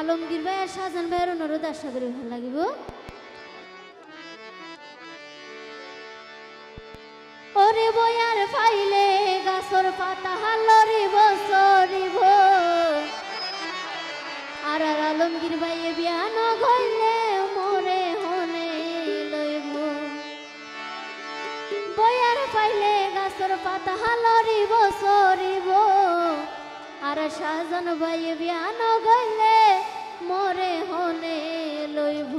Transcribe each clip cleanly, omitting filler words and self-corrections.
আলমগীর ভাই আর শাহজাহান ভাইয়ের অনুরোধ আশা করি ভালো লাগিব। ওরে বয়ার ফাইলে গাছর পাতা হালরি বসরিব আর আলমগীর ভাইয়ে বিয়ান গইলে মোরে হনে লইব। বয়ার ফাইলে গাছর পাতা হালরি বসরিব আর শাহজাহান ভাইয়ে বিয়ান গইলে মোরে হনে লইব।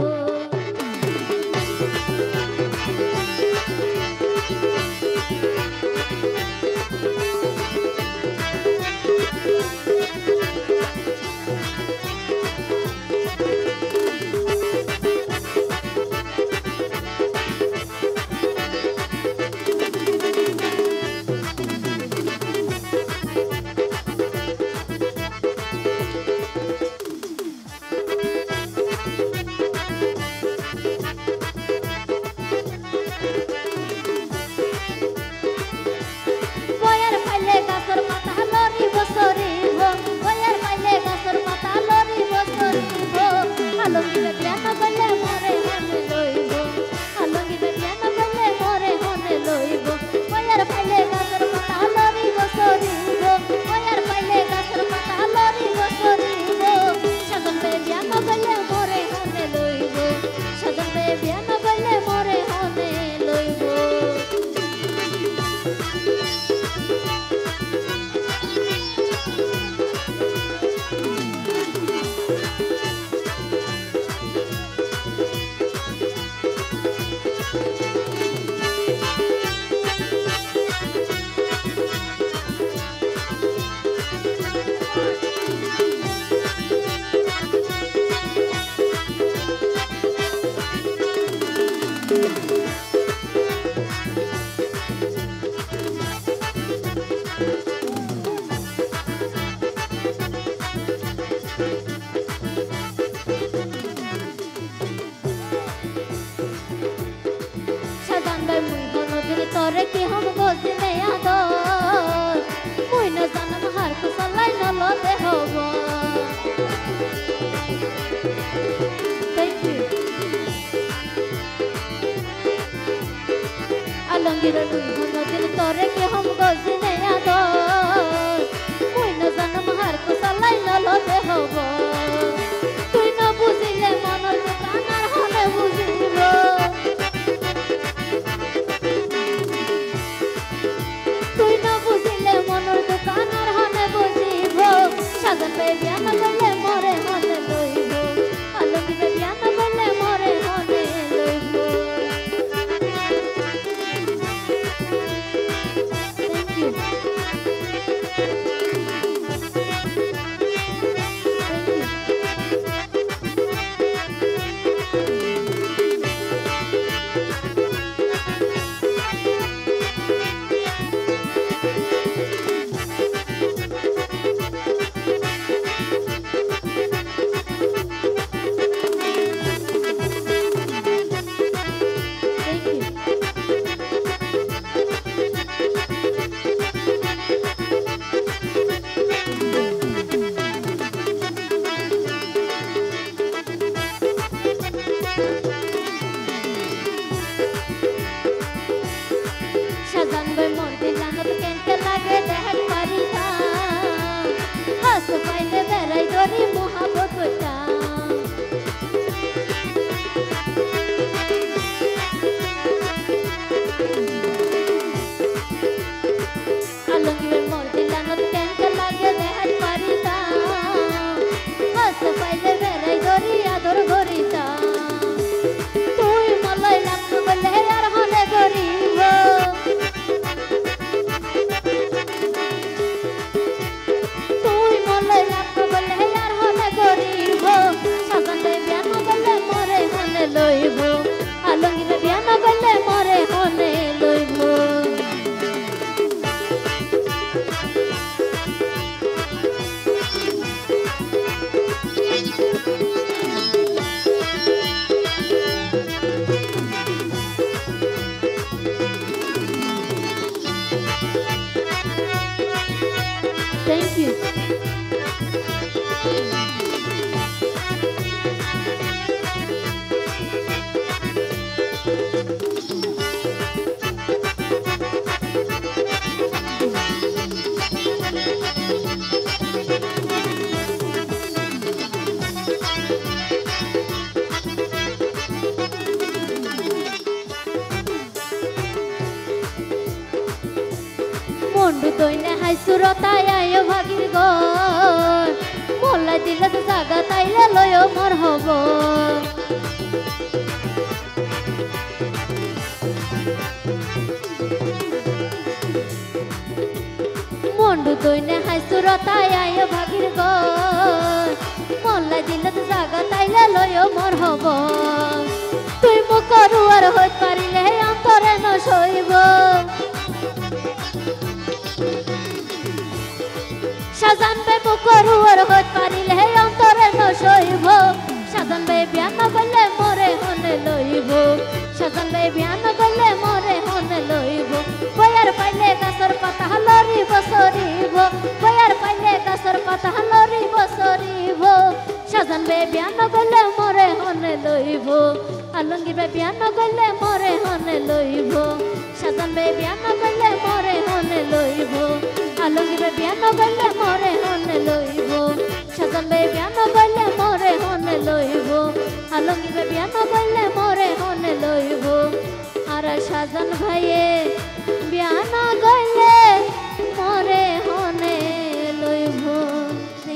तोरे की हम गोद में आदर मुई न जानम हार को सलाई न लते होबो। थैंक यू आलमगीर मुई दिल तोरे की हम गोद में आदर मुई न जानम हार को सलाई न लते होबो। तुई न बुझिले मनर दुकानार हले बुझिबो। शाहजाहान पे बियान गइले मोरे हने लइब आलमगीर पे बियान गइले मोरे हने लइब। थैंक यू মন্ডু দইনে হাই সুরতাই আয়ো ভাগির গর মোল্লাই দিলে তো জাগা তাইলে লয়ো মর হব মন্ডু দইনে হাই সুরতাই আয়ো ভাগির গর মোল্লাই দিলে তো জাগা তাইলে লয়ো মর হব তুই মুখ করুয়ার হইত পারিলে অন্তরে ন সইব সাজান বে মুকরুয়ার হইত পারিলে অন্তরে ন সইব সাজান বে বিয়া ন গলে মরে হনে লইব সাজান বে বিয়া ন গলে মরে হনে লইব বয়ার পাইলে গাছর পাতা লরিব সরিব বয়ার পাইলে গাছর পাতা লরিব সরিব সাজান বে বিয়া ন গলে মরে হনে লইব আলঙ্গির বে বিয়া ন গলে মরে হনে লইব সাজান বে বিয়া ন গলে মরে হনে লইব আলঙ্গির বে বিয়া ন গলে মরে হনে লইব সাজান বে বিয়া ন গলে মরে হনে লইব আলঙ্গির বে বিয়া ন গলে মরে হনে লইব আর সাজান ভাইয়ে বিয়া ন গলে মরে